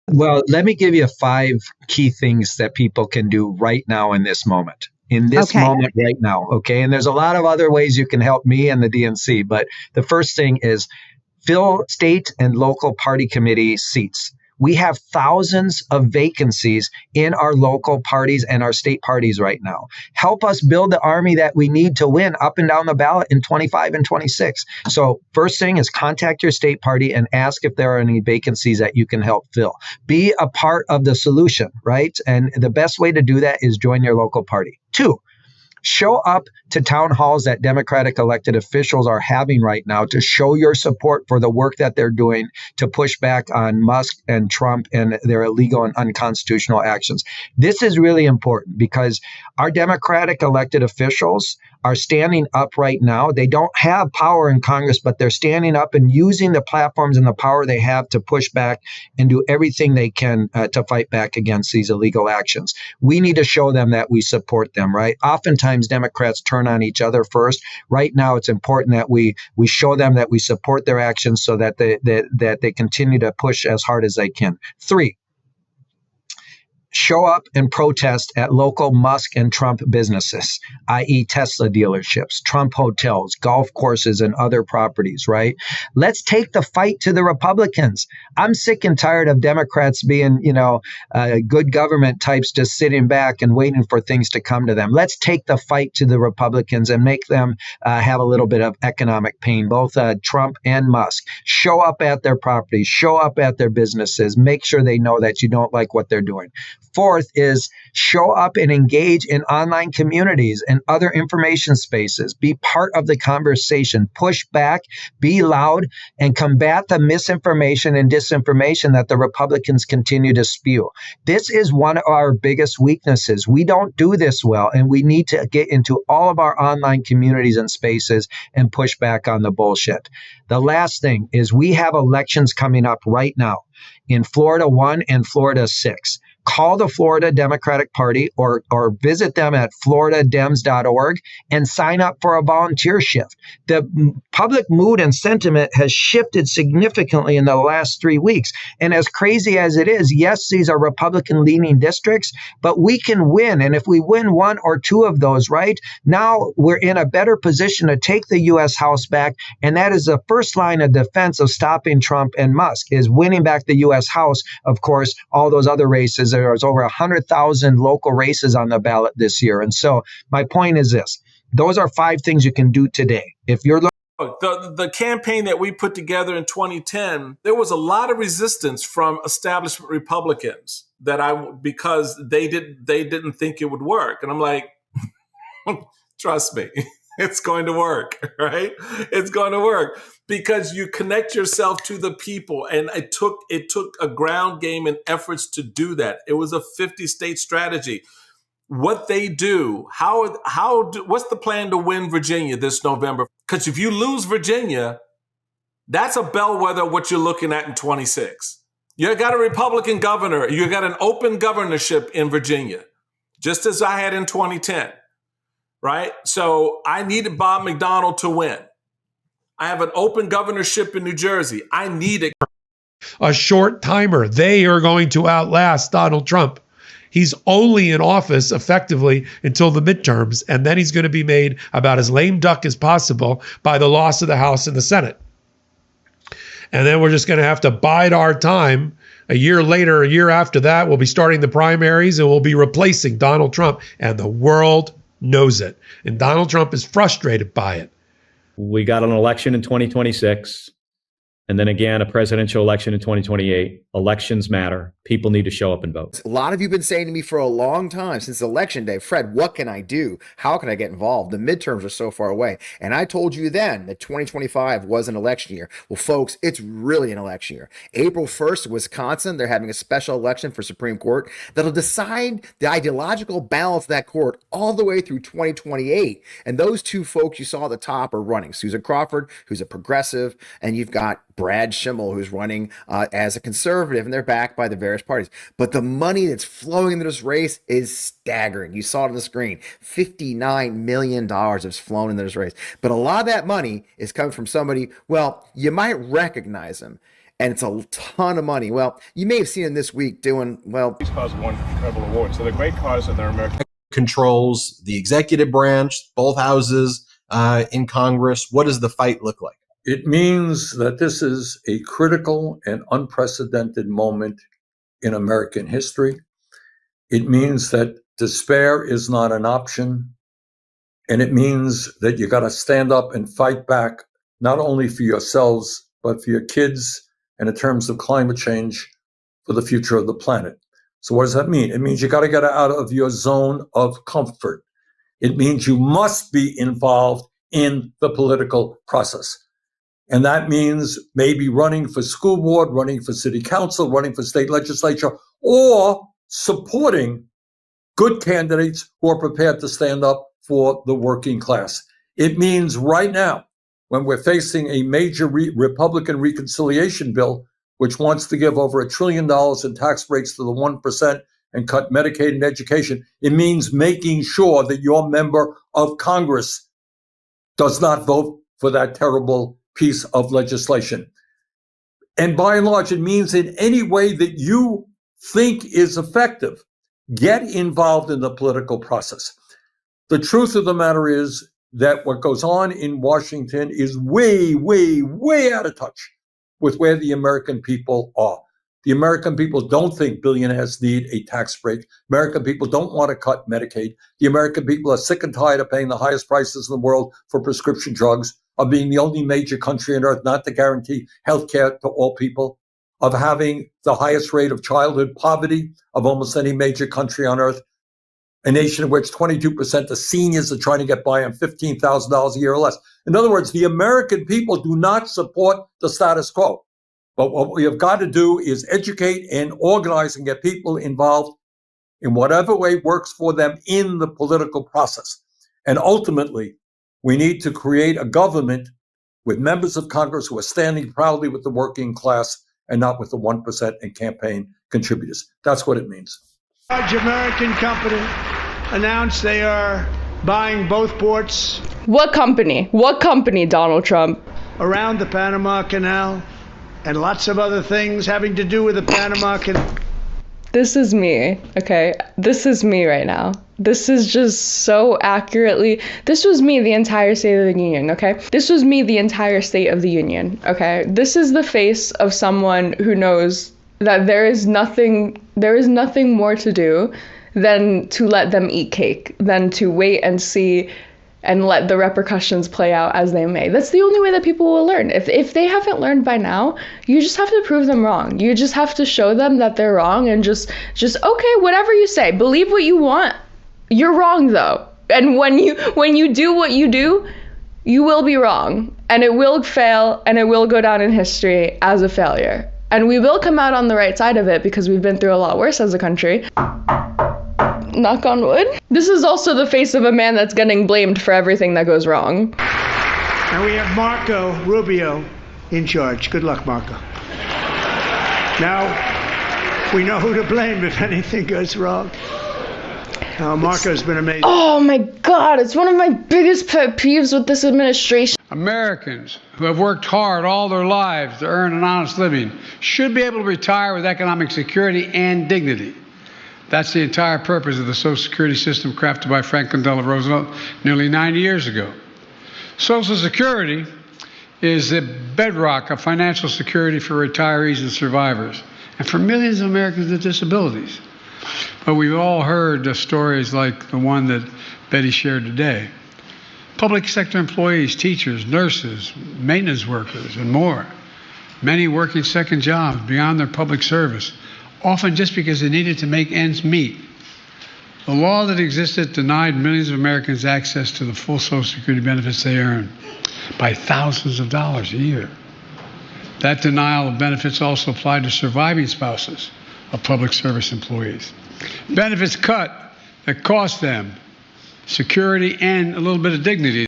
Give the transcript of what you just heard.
Well, let me give you five key things that people can do right now in this moment. In this Okay. moment right now, okay? And there's a lot of other ways you can help me and the DNC, but the first thing is fill state and local party committee seats. We have thousands of vacancies in our local parties and our state parties right now. Help us build the army that we need to win up and down the ballot in 25 and 26. So, first thing is contact your state party and ask if there are any vacancies that you can help fill. Be a part of the solution, right? And the best way to do that is join your local party. Two, show up to town halls that Democratic elected officials are having right now to show your support for the work that they're doing to push back on Musk and Trump and their illegal and unconstitutional actions. This is really important because our Democratic elected officials are standing up right now. They don't have power in Congress, but they're standing up and using the platforms and the power they have to push back and do everything they can to fight back against these illegal actions. We need to show them that we support them, right? Oftentimes, Democrats turn on each other first. Right now, it's important that we show them that we support their actions so that they continue to push as hard as they can. Three, show up and protest at local Musk and Trump businesses, i.e., Tesla dealerships, Trump hotels, golf courses, and other properties, right? Let's take the fight to the Republicans. I'm sick and tired of Democrats being, good government types just sitting back and waiting for things to come to them. Let's take the fight to the Republicans and make them have a little bit of economic pain, both Trump and Musk. Show up at their properties, show up at their businesses, make sure they know that you don't like what they're doing. Fourth is show up and engage in online communities and other information spaces. Be part of the conversation. Push back, be loud, and combat the misinformation and disinformation that the Republicans continue to spew. This is one of our biggest weaknesses. We don't do this well, and we need to get into all of our online communities and spaces and push back on the bullshit. The last thing is we have elections coming up right now in Florida 1 and Florida 6. Call the Florida Democratic Party or visit them at floridadems.org and sign up for a volunteer shift. The public mood and sentiment has shifted significantly in the last 3 weeks. And as crazy as it is, yes, these are Republican-leaning districts, but we can win. And if we win one or two of those, right, now we're in a better position to take the U.S. House back. And that is the first line of defense of stopping Trump and Musk, is winning back the U.S. House. Of course, all those other races, there's over 100,000 local races on the ballot this year. And so my point is this. Those are 5 things you can do today. If you're the campaign that we put together in 2010, there was a lot of resistance from establishment Republicans because they didn't think it would work. And I'm like, trust me, it's going to work, right? It's going to work because you connect yourself to the people. And it took a ground game and efforts to do that. It was a 50-state strategy. What they do, what's the plan to win Virginia this November? Because if you lose Virginia, that's a bellwether of what you're looking at in 26. You got a Republican governor. You got an open governorship in Virginia, just as I had in 2010. Right? So I needed Bob McDonnell to win. I have an open governorship in New Jersey. I need it. A short timer. They are going to outlast Donald Trump. He's only in office effectively until the midterms, and then he's going to be made about as lame duck as possible by the loss of the House and the Senate. And then we're just going to have to bide our time. A year later, a year after that, we'll be starting the primaries and we'll be replacing Donald Trump, and the world knows it. And Donald Trump is frustrated by it. We got an election in 2026, and then again, a presidential election in 2028. Elections matter. People need to show up and vote. A lot of you have been saying to me for a long time, since election day, Fred, what can I do? How can I get involved? The midterms are so far away. And I told you then that 2025 was an election year. Well, folks, it's really an election year. April 1st, Wisconsin, they're having a special election for Supreme Court that'll decide the ideological balance of that court all the way through 2028. And those two folks you saw at the top are running. Susan Crawford, who's a progressive, and you've got Brad Schimmel, who's running as a conservative, and they're backed by the various parties. But the money that's flowing into this race is staggering. You saw it on the screen. $59 million has flown into this race. But a lot of that money is coming from somebody, well, you might recognize him. and it's a ton of money. Well, you may have seen him this week doing, well. These causes won incredible awards. So the great cause of their American controls the executive branch, both houses in Congress. What does the fight look like? It means that this is a critical and unprecedented moment in American history. It means that despair is not an option. And it means that you got to stand up and fight back, not only for yourselves, but for your kids, and in terms of climate change, for the future of the planet. So what does that mean? It means you got to get out of your zone of comfort. It means you must be involved in the political process. And that means maybe running for school board, running for city council, running for state legislature, or supporting good candidates who are prepared to stand up for the working class. It means right now, when we're facing a major Republican reconciliation bill, which wants to give over $1 trillion in tax breaks to the 1% and cut Medicaid and education, it means making sure that your member of Congress does not vote for that terrible piece of legislation. And by and large, it means in any way that you think is effective, get involved in the political process. The truth of the matter is that what goes on in Washington is way, way, way out of touch with where the American people are. The American people don't think billionaires need a tax break. American people don't want to cut Medicaid. The American people are sick and tired of paying the highest prices in the world for prescription drugs, of being the only major country on earth not to guarantee health care to all people, of having the highest rate of childhood poverty of almost any major country on earth, a nation in which 22% of seniors are trying to get by on $15,000 a year or less. In other words, the American people do not support the status quo. But what we have got to do is educate and organize and get people involved in whatever way works for them in the political process. And ultimately, we need to create a government with members of Congress who are standing proudly with the working class and not with the 1% and campaign contributors. That's what it means. Large American company announced they are buying both ports. What company? What company, Donald Trump? Around the Panama Canal and lots of other things having to do with the Panama Canal. This is me, okay? This is me right now. This is just so accurately, this was me the entire State of the Union, okay? This was me the entire State of the Union, okay? This is the face of someone who knows that there is nothing more to do than to let them eat cake, than to wait and see and let the repercussions play out as they may. That's the only way that people will learn. If they haven't learned by now, you just have to prove them wrong. You just have to show them that they're wrong and just okay, whatever you say, believe what you want. You're wrong though. And when you do what you do, you will be wrong and it will fail and it will go down in history as a failure. And we will come out on the right side of it because we've been through a lot worse as a country. Knock on wood. This is also the face of a man that's getting blamed for everything that goes wrong. And we have Marco Rubio in charge. Good luck, Marco. Now, we know who to blame if anything goes wrong. Marco's been amazing. Oh my God, it's one of my biggest pet peeves with this administration. Americans who have worked hard all their lives to earn an honest living should be able to retire with economic security and dignity. That's the entire purpose of the Social Security system crafted by Franklin Delano Roosevelt nearly 90 years ago. Social Security is the bedrock of financial security for retirees and survivors, and for millions of Americans with disabilities. But we've all heard of stories like the one that Betty shared today. Public sector employees, teachers, nurses, maintenance workers, and more. Many working second jobs beyond their public service, often just because they needed to make ends meet. The law that existed denied millions of Americans access to the full Social Security benefits they earn by thousands of dollars a year. That denial of benefits also applied to surviving spouses of public service employees. Benefits cut that cost them security and a little bit of dignity.